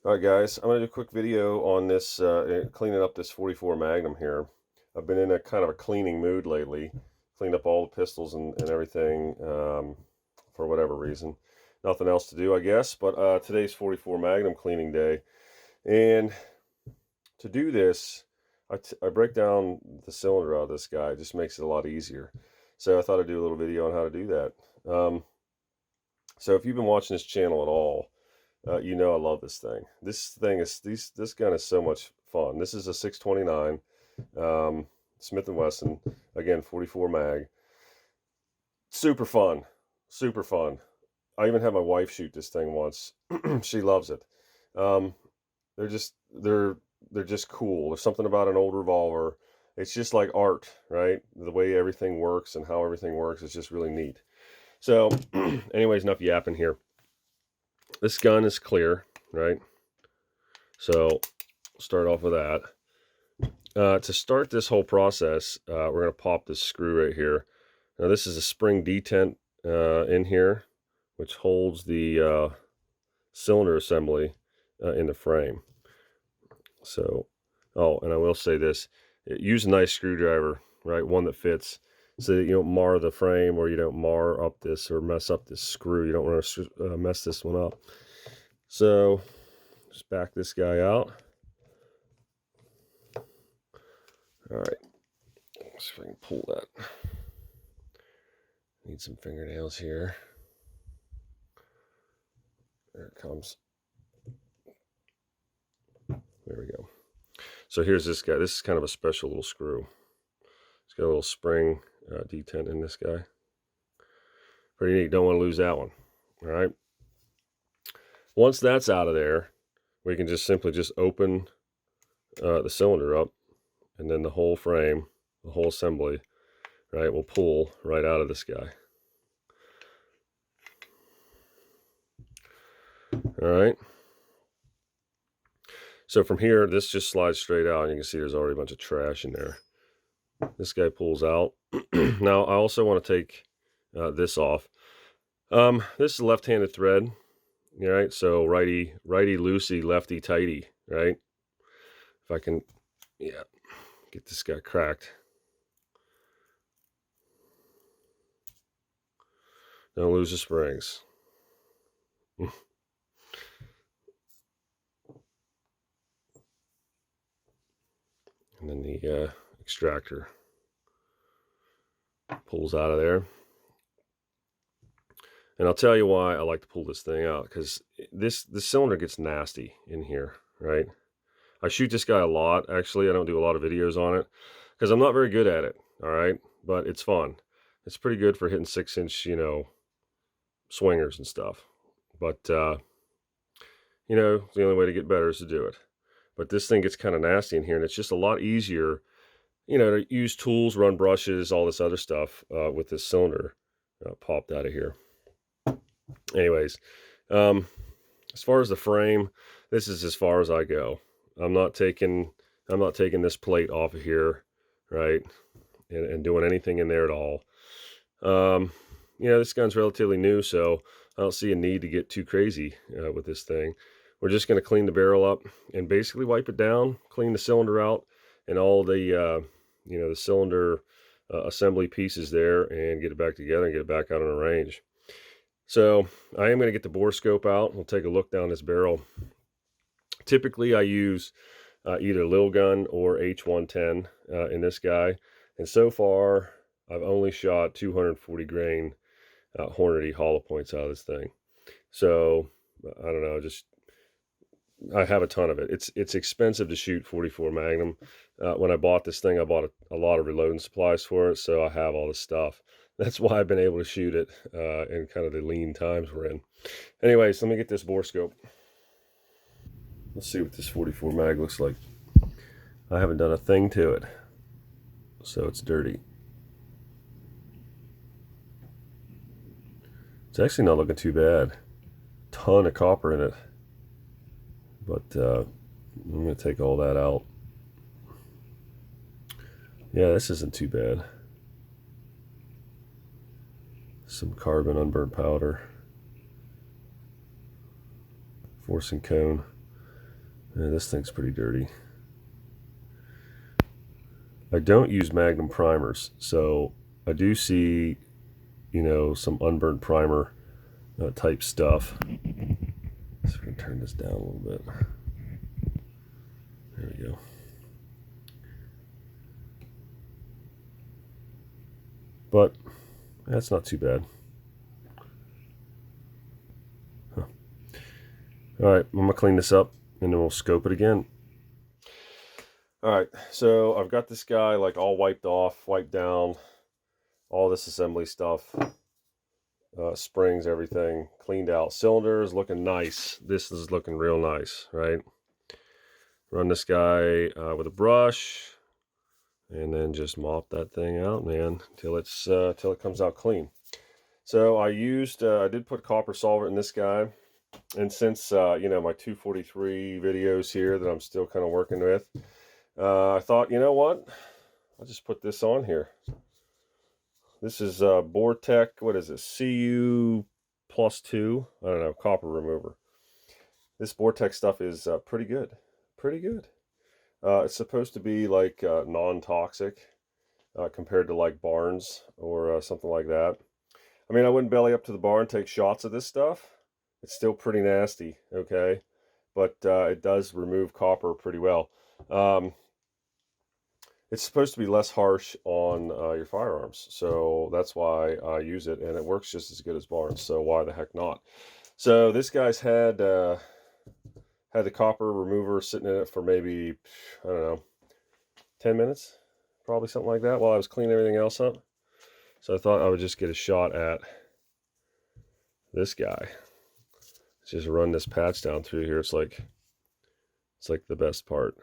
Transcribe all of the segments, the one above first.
Alright guys, I'm going to do a quick video on this, cleaning up this 44 Magnum here. I've been in a kind of a cleaning mood lately. Cleaned up all the pistols and everything for whatever reason. Nothing else to do, I guess, but today's 44 Magnum cleaning day. And to do this, I break down the cylinder out of this guy. It just makes it a lot easier. So I thought I'd do a little video on how to do that. So if you've been watching this channel at all, you know I love this thing. This gun is so much fun. This is a 629 Smith & Wesson, again 44 mag. Super fun, super fun. I even had my wife shoot this thing once. She loves it. Um, they're just cool. There's something about an old revolver. It's just like art, right? The way everything works and how everything works is just really neat. So, anyways, enough yapping here. This gun is clear, right? So start off with that. To start this whole process, we're going to pop this screw right here. Now this is a spring detent in here, which holds the cylinder assembly in the frame. So, oh, and I will say this, use a nice screwdriver, right? One that fits, so that you don't mar the frame, or you don't mar up this or mess up this screw. You don't want to mess this one up. So just back this guy out. All right, let's see if I can pull that. Need some fingernails here. There it comes. There we go. So here's this guy. This is kind of a special little screw. It's got a little spring detent in this guy. Pretty neat. Don't want to lose that one. All right. Once that's out of there, we can just simply just open the cylinder up, and then the whole frame, the whole assembly, right, will pull right out of this guy. All right. So from here, this just slides straight out, and you can see there's already a bunch of trash in there. This guy pulls out. Now, I also want to take this off. This is left-handed thread, all right? So righty loosey, lefty tighty, right? If I can, yeah, get this guy cracked. Don't lose the springs. And then the extractor pulls out of there. And I'll tell you why I like to pull this thing out, because the cylinder gets nasty in here, right? I shoot this guy a lot. Actually, I don't do a lot of videos on it because I'm not very good at it, all right? But it's fun. It's pretty good for hitting 6-inch, swingers and stuff. But, the only way to get better is to do it. But this thing gets kind of nasty in here, and it's just a lot easier, to use tools, run brushes, all this other stuff with this cylinder popped out of here. Anyways, as far as the frame, this is as far as I go. I'm not taking this plate off of here, right, and doing anything in there at all. This gun's relatively new, so I don't see a need to get too crazy with this thing. We're just going to clean the barrel up and basically wipe it down, clean the cylinder out, and all the the cylinder assembly pieces there, and get it back together and get it back out on the range. So I am going to get the bore scope out. We'll take a look down this barrel. Typically, I use either Lil Gun or H110 in this guy. And so far, I've only shot 240 grain Hornady hollow points out of this thing. So, I don't know, I have a ton of it. It's expensive to shoot 44 Magnum. When I bought this thing, I bought a lot of reloading supplies for it, so I have all this stuff. That's why I've been able to shoot it in kind of the lean times we're in. Anyways, let me get this bore scope. Let's see what this 44 mag looks like. I haven't done a thing to it, so it's dirty. It's actually not looking too bad. Ton of copper in it. But I'm going to take all that out. Yeah, this isn't too bad. Some carbon unburned powder. Forcing cone. Yeah, this thing's pretty dirty. I don't use Magnum primers, so I do see, you know, some unburnt primer type stuff. So we can turn this down a little bit. There we go. But that's not too bad. Huh. All right, I'm gonna clean this up and then we'll scope it again. All right, so I've got this guy like all wiped off, wiped down, all this assembly stuff, springs, everything cleaned out. Cylinders looking nice. This is looking real nice, right? Run this guy with a brush, and then just mop that thing out, man, till it's till it comes out clean. So I did put copper solvent in this guy, and since you know, my 243 videos here that I'm still kind of working with, I thought, you know what, I'll just put this on here. This is Bortec, what is this, CU +2, I don't know, copper remover. This Bortec stuff is pretty good, pretty good. It's supposed to be like non-toxic compared to like Barnes or something like that. I mean, I wouldn't belly up to the bar and take shots of this stuff. It's still pretty nasty, okay? But it does remove copper pretty well. It's supposed to be less harsh on your firearms, so that's why I use it, and it works just as good as Barnes, so why the heck not? So this guy's had the copper remover sitting in it for maybe, I don't know, 10 minutes, probably something like that, while I was cleaning everything else up. So I thought I would just get a shot at this guy. Just run this patch down through here. It's like the best part.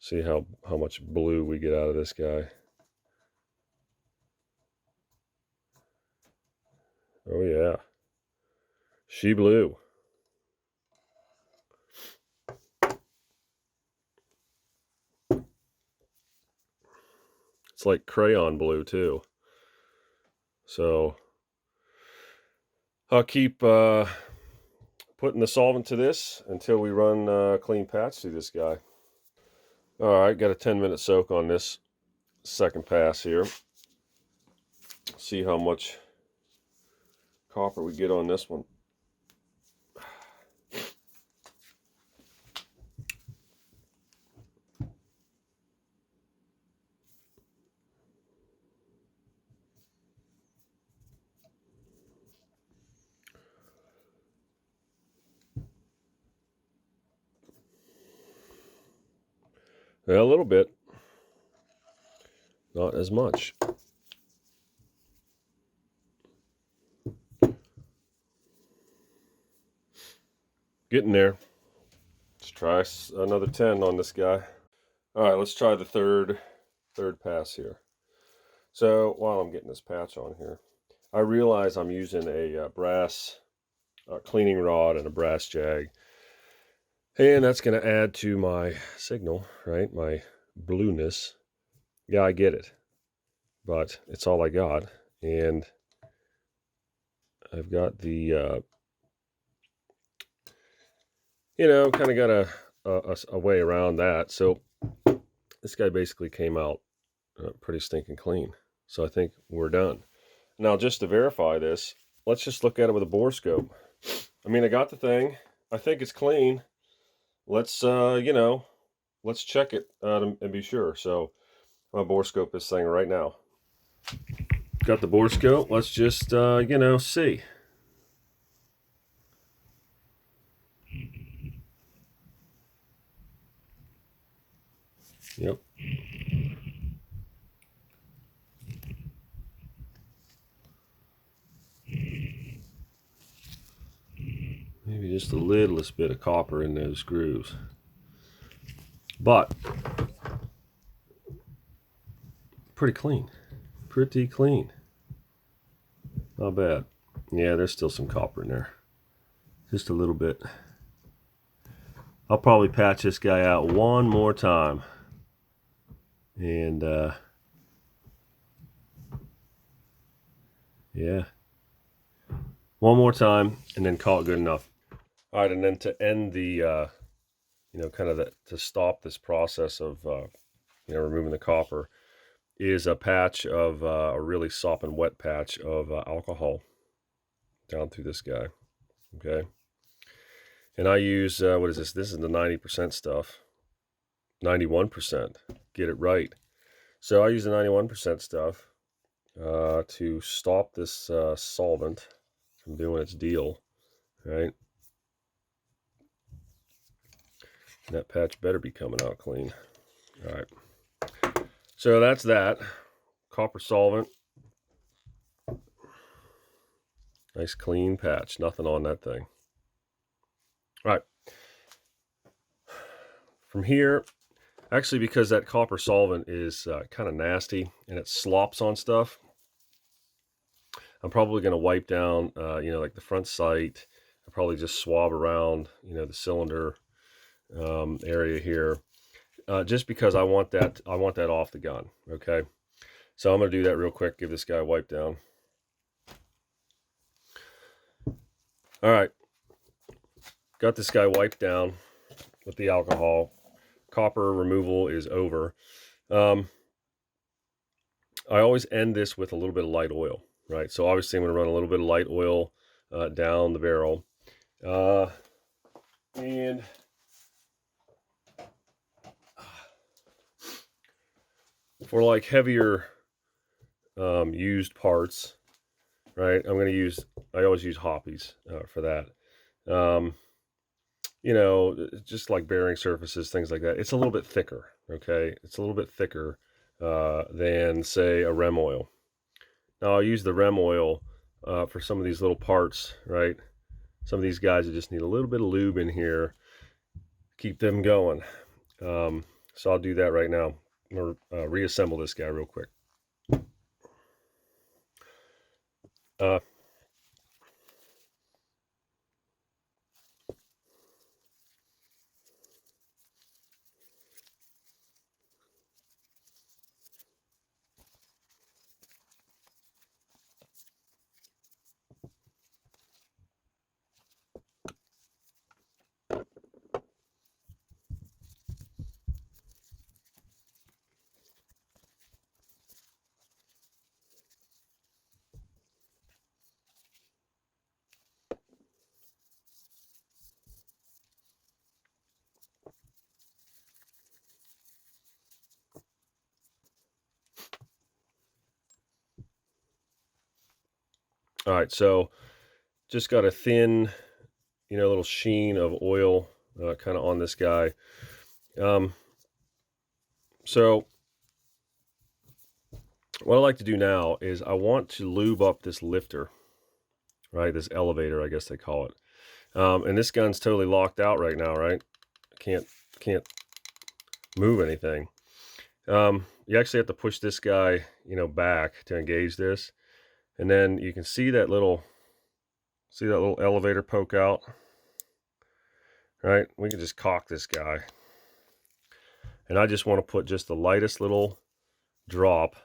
See how much blue we get out of this guy. Oh yeah, she blue. It's like crayon blue too. So I'll keep putting the solvent to this until we run clean patch through this guy. All right, got a 10-minute soak on this second pass here. See how much copper we get on this one. Yeah, a little bit. Not as much. Getting there. Let's try another 10 on this guy. All right, let's try the third pass here. So while I'm getting this patch on here, I realize I'm using a brass cleaning rod and a brass jag. And that's going to add to my signal, right? My blueness. Yeah, I get it. But it's all I got. And I've got the, you know, kind of got a way around that. So this guy basically came out pretty stinking clean. So I think we're done. Now, just to verify this, let's just look at it with a bore scope. I mean, I got the thing. I think it's clean. Let's, you know, let's check it and be sure. So I'm gonna bore scope this thing right now. Got the bore scope. Let's just, you know, see. Yep. Maybe just a littlest bit of copper in those grooves. But pretty clean. Pretty clean. Not bad. Yeah, there's still some copper in there. Just a little bit. I'll probably patch this guy out one more time. And yeah. One more time, and then call it good enough. All right, and then to end the, kind of to stop this process of, removing the copper, is a patch of, a really sopping wet patch of alcohol down through this guy, okay? And I use, what is this? This is the 90% stuff, 91%, get it right. So I use the 91% stuff to stop this solvent from doing its deal, right? And that patch better be coming out clean. All right. So that's that. Copper solvent. Nice clean patch. Nothing on that thing. All right. From here, actually, because that copper solvent is kind of nasty and it slops on stuff, I'm probably going to wipe down, like the front sight. I'll probably just swab around, the cylinder area here, just because I want that off the gun. Okay, so I'm going to do that real quick. Give this guy a wipe down. All right, got this guy wiped down with the alcohol. Copper removal is over. I always end this with a little bit of light oil, right? So obviously I'm going to run a little bit of light oil down the barrel. And for like heavier used parts, right, I always use hoppies for that. Just like bearing surfaces, things like that. It's a little bit thicker, okay? It's a little bit thicker than, say, a rem oil. Now, I'll use the rem oil for some of these little parts, right? Some of these guys that just need a little bit of lube in here, keep them going. So I'll do that right now. I'm going to reassemble this guy real quick. All right, so just got a thin, little sheen of oil kind of on this guy. So what I like to do now is I want to lube up this lifter, right? This elevator, I guess they call it. And this gun's totally locked out right now, right? Can't move anything. You actually have to push this guy, back to engage this. And then you can see that little elevator poke out, right? We can just cock this guy. And I just want to put just the lightest little drop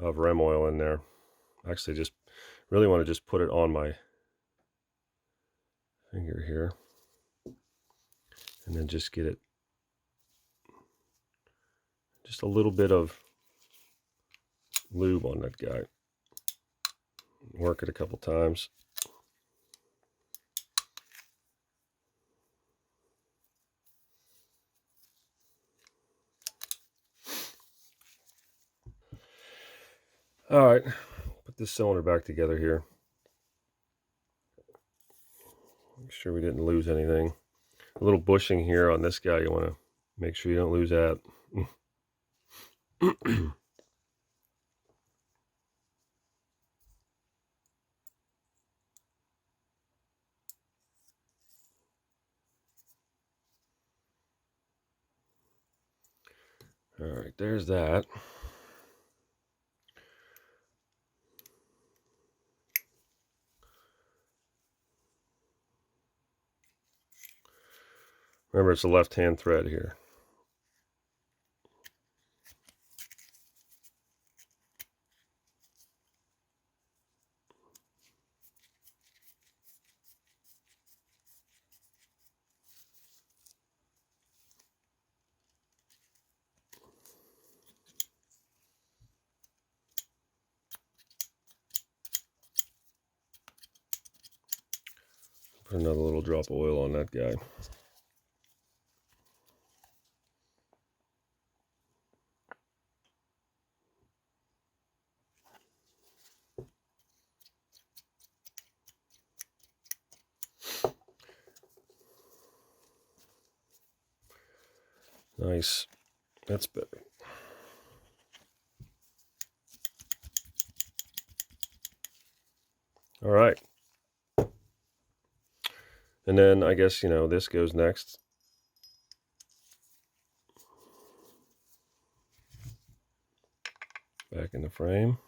of rem oil in there. Actually, just really want to just put it on my finger here. And then just get it, just a little bit of lube on that guy. Work it a couple times. All right, put this cylinder back together here. Make sure we didn't lose anything. A little bushing here on this guy. You want to make sure you don't lose that. All right, there's that. Remember, it's a left-hand thread here. Put another little drop of oil on that guy. Nice. That's better. All right. And then I guess, you know, this goes next. Back in the frame.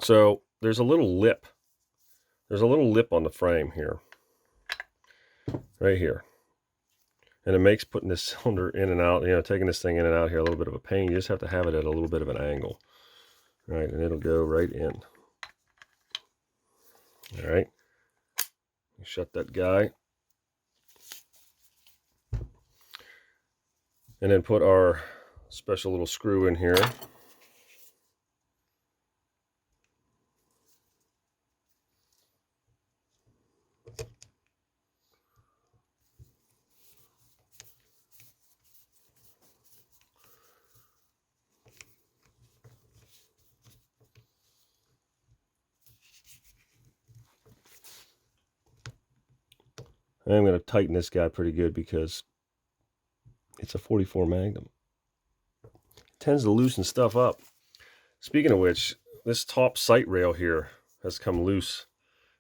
So there's a little lip. There's a little lip on the frame here. Right here. And it makes putting this cylinder in and out, you know, taking this thing in and out here a little bit of a pain. You just have to have it at a little bit of an angle. All right, and it'll go right in. All right. Shut that guy. And then put our special little screw in here. I'm going to tighten this guy pretty good because it's a 44 Magnum. It tends to loosen stuff up. Speaking of which, this top sight rail here has come loose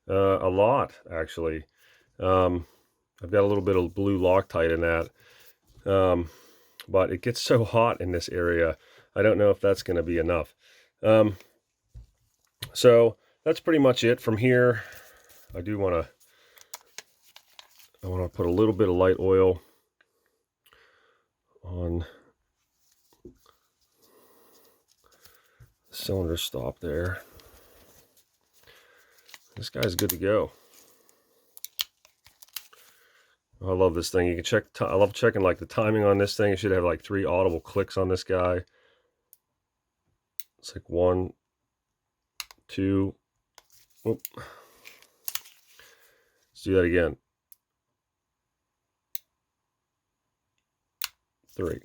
a lot, actually. I've got a little bit of blue Loctite in that. But it gets so hot in this area, I don't know if that's going to be enough. So that's pretty much it. From here, I want to put a little bit of light oil on the cylinder stop there. This guy's good to go. I love this thing. You can check, I love checking like the timing on this thing. It should have like 3 audible clicks on this guy. It's like 1, 2, whoop. Let's do that again. 3.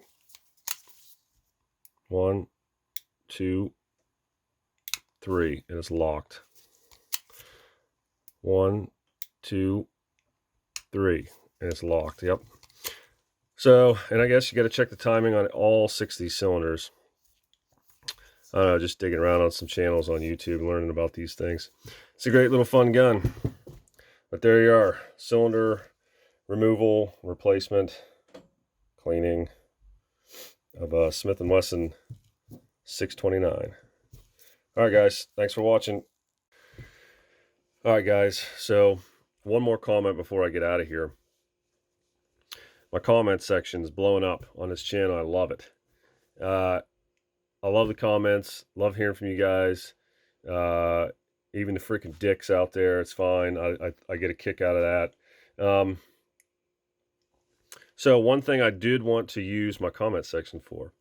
1, 2, 3, and it's locked. 1, 2, 3, and it's locked. Yep. So, and I guess you got to check the timing on all 6 of these cylinders. I don't know, just digging around on some channels on YouTube, learning about these things. It's a great little fun gun. But there you are, cylinder removal, replacement, cleaning of a Smith & Wesson 629. All right, guys, thanks for watching. All right, guys, so one more comment before I get out of here. My comment section is blowing up on this channel. I love it. I love the comments. Love hearing from you guys. Even the freaking dicks out there, it's fine. I get a kick out of that. So one thing I did want to use my comment section for,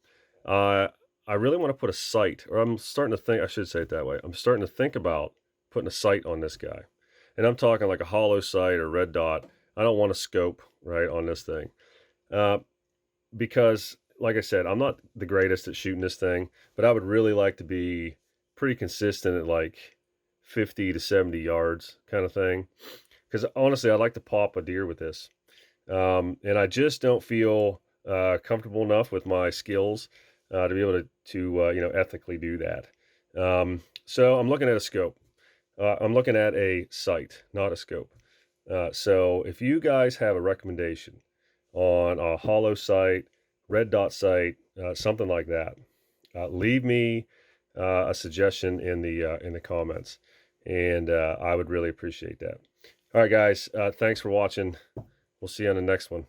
I really want to put a sight, or I'm starting to think, I should say it that way. I'm starting to think about putting a sight on this guy. And I'm talking like a hollow sight or red dot. I don't want a scope, right, on this thing. Because, like I said, I'm not the greatest at shooting this thing, but I would really like to be pretty consistent at like 50 to 70 yards kind of thing. Because honestly, I'd like to pop a deer with this. And I just don't feel comfortable enough with my skills to be able to you know, ethically do that. So I'm looking at a scope. I'm looking at a sight, not a scope. So if you guys have a recommendation on a hollow sight, red dot sight, something like that, leave me a suggestion in the comments, and I would really appreciate that. All right, guys, thanks for watching. We'll see you on the next one.